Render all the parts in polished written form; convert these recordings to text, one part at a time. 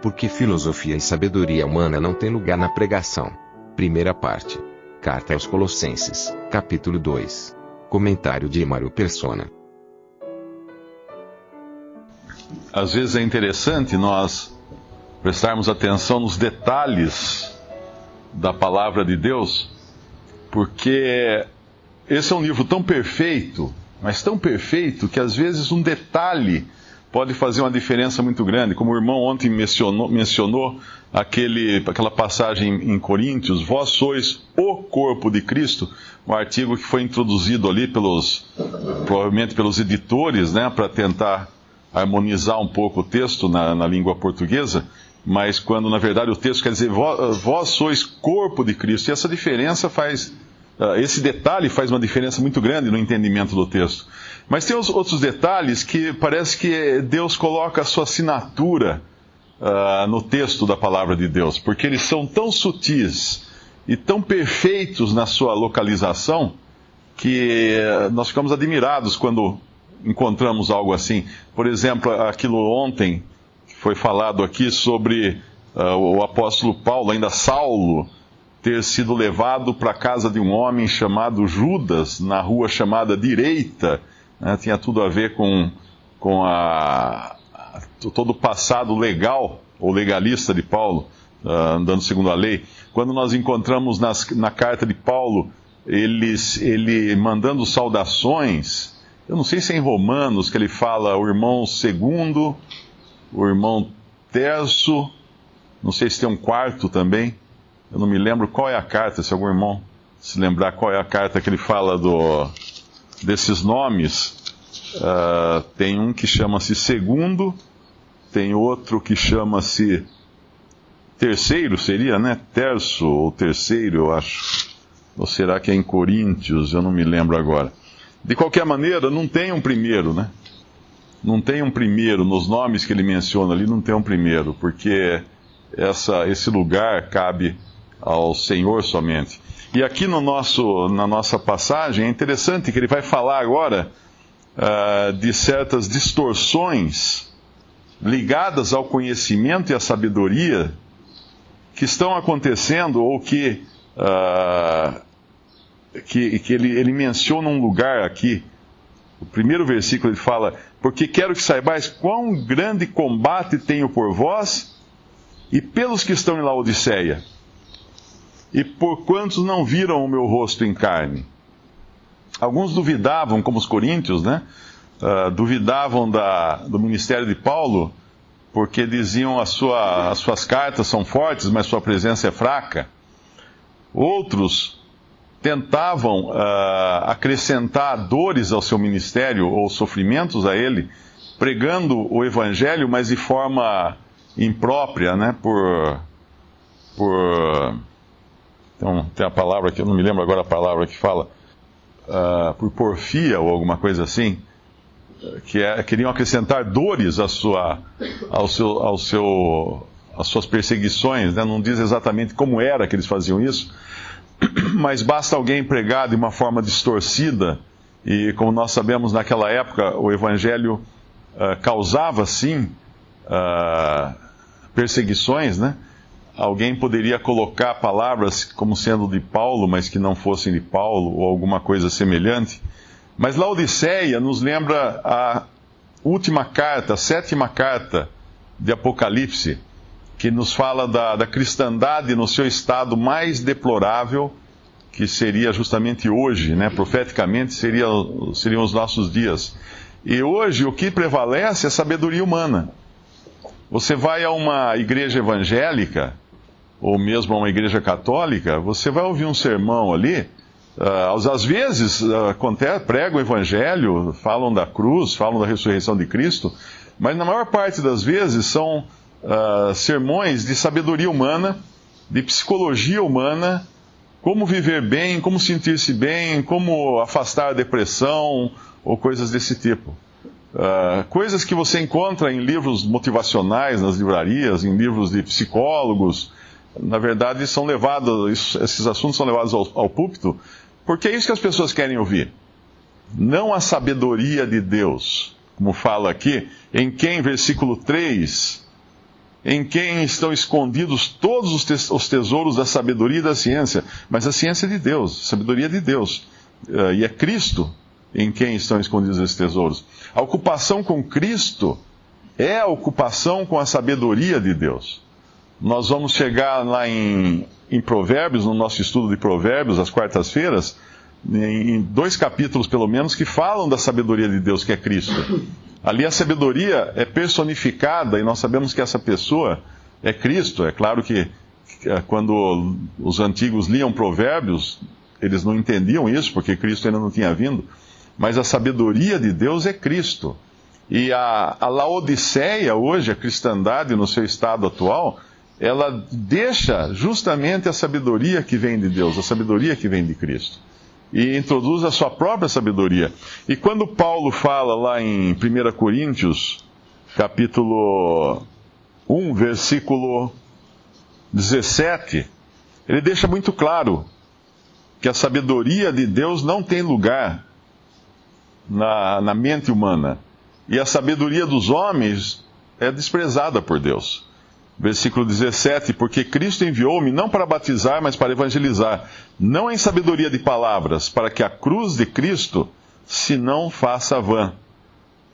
Porque filosofia e sabedoria humana não têm lugar na pregação. Primeira parte. Carta aos Colossenses, capítulo 2. Comentário de Mário Persona. Às vezes é interessante nós prestarmos atenção nos detalhes da palavra de Deus, porque esse é um livro tão perfeito, mas tão perfeito, que às vezes um detalhe pode fazer uma diferença muito grande. Como o irmão ontem mencionou aquela passagem em Coríntios, vós sois o corpo de Cristo, um artigo que foi introduzido ali provavelmente pelos editores, né, para tentar harmonizar um pouco o texto na língua portuguesa, mas quando na verdade o texto quer dizer vós sois corpo de Cristo, e essa diferença esse detalhe faz uma diferença muito grande no entendimento do texto. Mas tem os outros detalhes que parece que Deus coloca a sua assinatura no texto da palavra de Deus, porque eles são tão sutis e tão perfeitos na sua localização que nós ficamos admirados quando encontramos algo assim. Por exemplo, aquilo ontem que foi falado aqui sobre o apóstolo Paulo, ainda Saulo, ter sido levado para a casa de um homem chamado Judas, na rua chamada Direita, né? Tinha tudo a ver com todo o passado legal, ou legalista de Paulo, andando segundo a lei. Quando nós encontramos na carta de Paulo, ele mandando saudações, eu não sei se é em Romanos que ele fala o irmão segundo, o irmão terço, não sei se tem um quarto também. Eu não me lembro qual é a carta, se algum irmão se lembrar qual é a carta que ele fala desses nomes. Tem um que chama-se segundo, tem outro que chama-se terceiro, seria, né? Terço ou terceiro, eu acho. Ou será que é em Coríntios? Eu não me lembro agora. De qualquer maneira, não tem um primeiro, né? Não tem um primeiro, nos nomes que ele menciona ali, não tem um primeiro, porque esse lugar cabe ao Senhor somente. E aqui na nossa passagem é interessante que ele vai falar agora de certas distorções ligadas ao conhecimento e à sabedoria que estão acontecendo, ou que ele menciona um lugar aqui. O primeiro versículo ele fala: porque quero que saibais quão grande combate tenho por vós e pelos que estão em Laodiceia, e por quantos não viram o meu rosto em carne. Alguns duvidavam, como os coríntios, né? Duvidavam do ministério de Paulo, porque diziam as suas cartas são fortes, mas sua presença é fraca. Outros tentavam acrescentar dores ao seu ministério, ou sofrimentos a ele, pregando o evangelho, mas de forma imprópria, né? Então, tem a palavra que eu não me lembro agora, a palavra que fala, por porfia ou alguma coisa assim, queriam acrescentar dores às suas perseguições, né? Não diz exatamente como era que eles faziam isso, mas basta alguém pregar de uma forma distorcida, e como nós sabemos, naquela época o evangelho causava sim perseguições, né? Alguém poderia colocar palavras como sendo de Paulo, mas que não fossem de Paulo, ou alguma coisa semelhante. Mas Laodiceia nos lembra a última carta, a 7ª carta de Apocalipse, que nos fala da cristandade no seu estado mais deplorável, que seria justamente hoje, né? Profeticamente seriam os nossos dias. E hoje o que prevalece é a sabedoria humana. Você vai a uma igreja evangélica, ou mesmo a uma igreja católica, você vai ouvir um sermão ali, às vezes pregam o evangelho, falam da cruz, falam da ressurreição de Cristo, mas na maior parte das vezes são sermões de sabedoria humana, de psicologia humana, como viver bem, como sentir-se bem, como afastar a depressão, ou coisas desse tipo. Coisas que você encontra em livros motivacionais nas livrarias, em livros de psicólogos. Na verdade, esses assuntos são levados ao púlpito, porque é isso que as pessoas querem ouvir. Não a sabedoria de Deus, como fala aqui, em quem, versículo 3, em quem estão escondidos todos os tesouros da sabedoria e da ciência. Mas a ciência é de Deus, a sabedoria é de Deus. E é Cristo em quem estão escondidos esses tesouros. A ocupação com Cristo é a ocupação com a sabedoria de Deus. Nós vamos chegar lá em Provérbios, no nosso estudo de Provérbios, às quartas-feiras, em 2 capítulos pelo menos, que falam da sabedoria de Deus, que é Cristo. Ali a sabedoria é personificada e nós sabemos que essa pessoa é Cristo. É claro que quando os antigos liam Provérbios, eles não entendiam isso, porque Cristo ainda não tinha vindo. Mas a sabedoria de Deus é Cristo. E a Laodiceia, hoje, a cristandade no seu estado atual, ela deixa justamente a sabedoria que vem de Deus, a sabedoria que vem de Cristo. E introduz a sua própria sabedoria. E quando Paulo fala lá em 1 Coríntios, capítulo 1, versículo 17, ele deixa muito claro que a sabedoria de Deus não tem lugar na mente humana. E a sabedoria dos homens é desprezada por Deus. Versículo 17, porque Cristo enviou-me não para batizar, mas para evangelizar, não em sabedoria de palavras, para que a cruz de Cristo se não faça vã.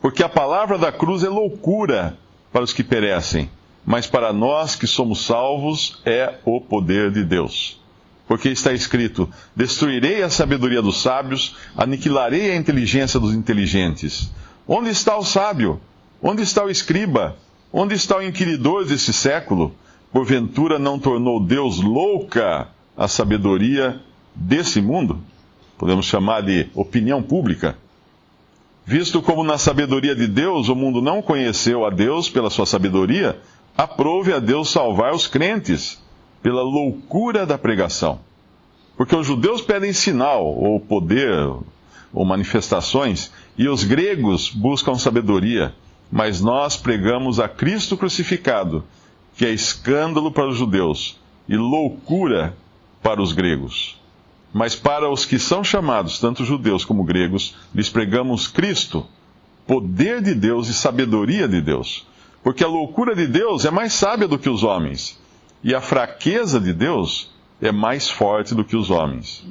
Porque a palavra da cruz é loucura para os que perecem, mas para nós que somos salvos é o poder de Deus. Porque está escrito, destruirei a sabedoria dos sábios, aniquilarei a inteligência dos inteligentes. Onde está o sábio? Onde está o escriba? Onde está o inquiridor desse século? Porventura não tornou Deus louca a sabedoria desse mundo? Podemos chamar de opinião pública. Visto como na sabedoria de Deus o mundo não conheceu a Deus pela sua sabedoria, aprove a Deus salvar os crentes pela loucura da pregação. Porque os judeus pedem sinal, ou poder, ou manifestações, e os gregos buscam sabedoria. Mas nós pregamos a Cristo crucificado, que é escândalo para os judeus e loucura para os gregos. Mas para os que são chamados, tanto judeus como gregos, lhes pregamos Cristo, poder de Deus e sabedoria de Deus. Porque a loucura de Deus é mais sábia do que os homens, e a fraqueza de Deus é mais forte do que os homens.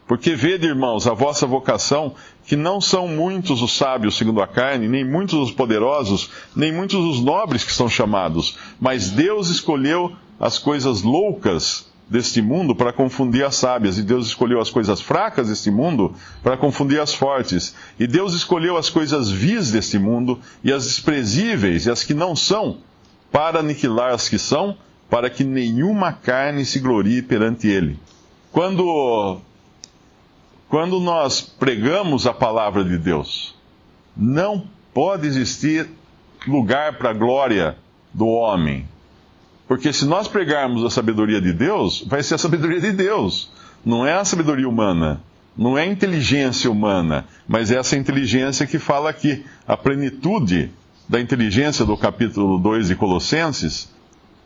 Porque vede, irmãos, a vossa vocação, que não são muitos os sábios segundo a carne, nem muitos os poderosos, nem muitos os nobres que são chamados, mas Deus escolheu as coisas loucas deste mundo para confundir as sábias, e Deus escolheu as coisas fracas deste mundo para confundir as fortes, e Deus escolheu as coisas vis deste mundo, e as desprezíveis, e as que não são, para aniquilar as que são, para que nenhuma carne se glorie perante Ele. Quando nós pregamos a palavra de Deus, não pode existir lugar para a glória do homem. Porque se nós pregarmos a sabedoria de Deus, vai ser a sabedoria de Deus. Não é a sabedoria humana, não é a inteligência humana, mas é essa inteligência que fala aqui. A plenitude da inteligência do capítulo 2 de Colossenses,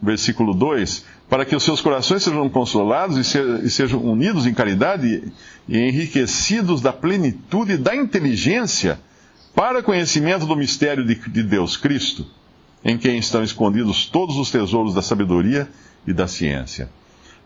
versículo 2, para que os seus corações sejam consolados e sejam unidos em caridade e enriquecidos da plenitude da inteligência para conhecimento do mistério de Deus, Cristo, em quem estão escondidos todos os tesouros da sabedoria e da ciência.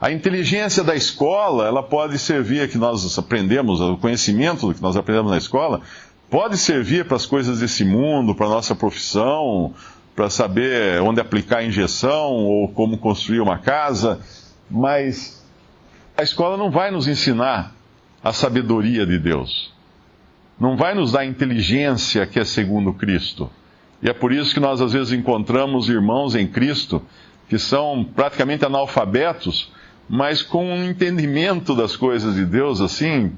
A inteligência da escola, ela pode servir, que nós aprendemos, o conhecimento que nós aprendemos na escola, pode servir para as coisas desse mundo, para a nossa profissão, para saber onde aplicar a injeção ou como construir uma casa, mas a escola não vai nos ensinar a sabedoria de Deus. Não vai nos dar a inteligência que é segundo Cristo. E é por isso que nós às vezes encontramos irmãos em Cristo que são praticamente analfabetos, mas com um entendimento das coisas de Deus assim,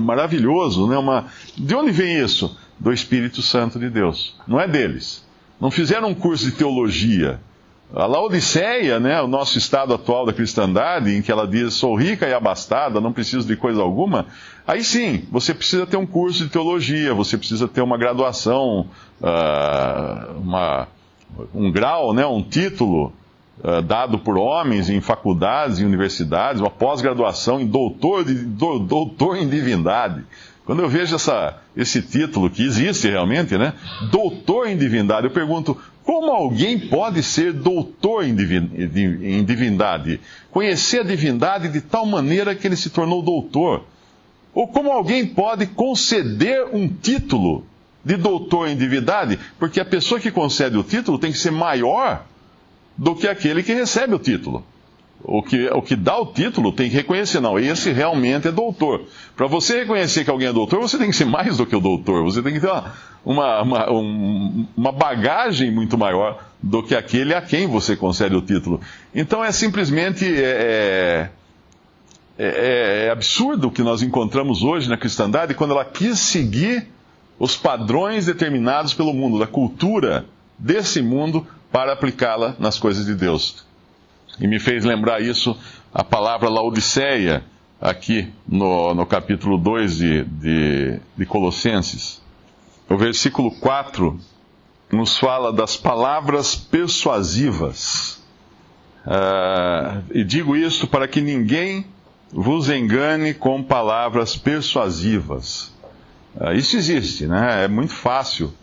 maravilhoso, né? De onde vem isso? Do Espírito Santo de Deus. Não é deles. Não fizeram um curso de teologia. A Laodiceia, né, o nosso estado atual da cristandade, em que ela diz, sou rica e abastada, não preciso de coisa alguma, aí sim, você precisa ter um curso de teologia, você precisa ter uma graduação, um grau, né, um título dado por homens em faculdades e universidades, uma pós-graduação em doutor em divindade, Quando eu vejo esse título, que existe realmente, né? Doutor em divindade, eu pergunto, como alguém pode ser doutor em divindade? Conhecer a divindade de tal maneira que ele se tornou doutor? Ou como alguém pode conceder um título de doutor em divindade? Porque a pessoa que concede o título tem que ser maior do que aquele que recebe o título. O que dá o título tem que reconhecer, não, esse realmente é doutor. Para você reconhecer que alguém é doutor, você tem que ser mais do que o doutor, você tem que ter uma bagagem muito maior do que aquele a quem você concede o título. Então é simplesmente absurdo o que nós encontramos hoje na cristandade quando ela quis seguir os padrões determinados pelo mundo, da cultura desse mundo, para aplicá-la nas coisas de Deus. E me fez lembrar isso a palavra Laodiceia, aqui no capítulo 2 de Colossenses. O versículo 4 nos fala das palavras persuasivas. E digo isto para que ninguém vos engane com palavras persuasivas. Isso existe, né? É muito fácil.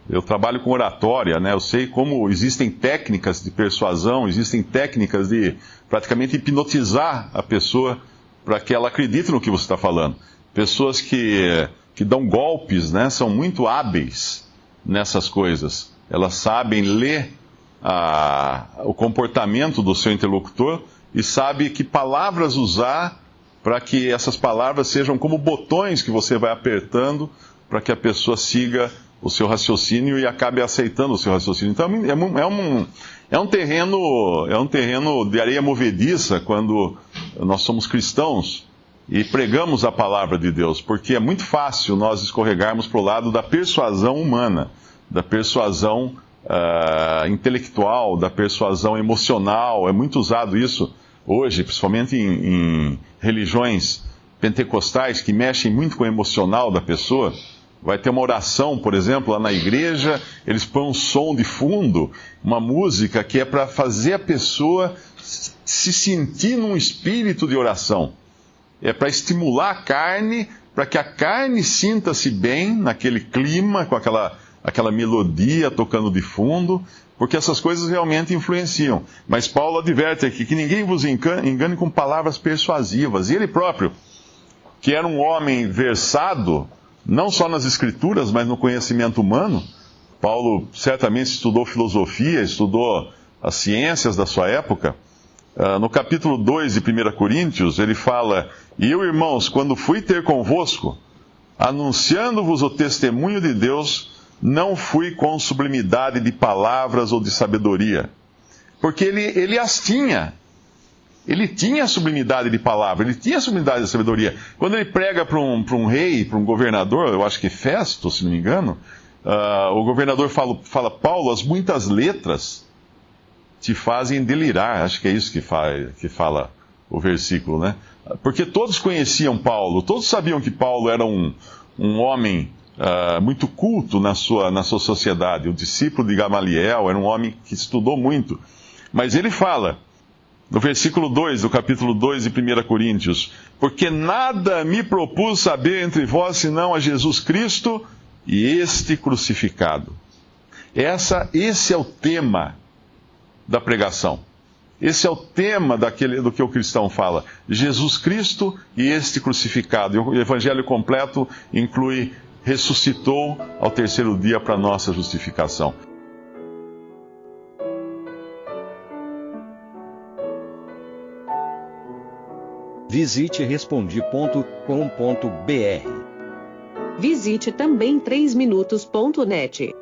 Eu trabalho com oratória, né? Eu sei como existem técnicas de persuasão, existem técnicas de praticamente hipnotizar a pessoa para que ela acredite no que você está falando. Pessoas que dão golpes, né? São muito hábeis nessas coisas. Elas sabem ler o comportamento do seu interlocutor e sabem que palavras usar para que essas palavras sejam como botões que você vai apertando para que a pessoa siga o seu raciocínio e acabe aceitando o seu raciocínio. Então é um terreno de areia movediça quando nós somos cristãos e pregamos a palavra de Deus, porque é muito fácil nós escorregarmos para o lado da persuasão humana, da persuasão intelectual, da persuasão emocional. É muito usado isso hoje, principalmente em religiões pentecostais que mexem muito com o emocional da pessoa. Vai ter uma oração, por exemplo, lá na igreja, eles põem um som de fundo, uma música que é para fazer a pessoa se sentir num espírito de oração. É para estimular a carne, para que a carne sinta-se bem naquele clima, com aquela melodia tocando de fundo, porque essas coisas realmente influenciam. Mas Paulo adverte aqui que ninguém vos engane com palavras persuasivas. E ele próprio, que era um homem versado, não só nas Escrituras, mas no conhecimento humano. Paulo certamente estudou filosofia, estudou as ciências da sua época. No capítulo 2 de 1 Coríntios, ele fala: E eu, irmãos, quando fui ter convosco, anunciando-vos o testemunho de Deus, não fui com sublimidade de palavras ou de sabedoria. Porque ele as tinha. Ele tinha sublimidade de palavra, ele tinha sublimidade de sabedoria. Quando ele prega para um rei, para um governador, eu acho que Festo, se não me engano, o governador fala: Paulo, as muitas letras te fazem delirar. Acho que é isso que fala o versículo, né? Porque todos conheciam Paulo, todos sabiam que Paulo era um homem muito culto na sua sociedade. O discípulo de Gamaliel era um homem que estudou muito. Mas ele fala, no versículo 2 do capítulo 2 de 1 Coríntios: Porque nada me propus saber entre vós senão a Jesus Cristo e este crucificado. Esse é o tema da pregação. Esse é o tema do que o cristão fala. Jesus Cristo e este crucificado. E o evangelho completo inclui: ressuscitou ao terceiro dia para nossa justificação. Visite Respondi.com.br. Visite também 3minutos.net.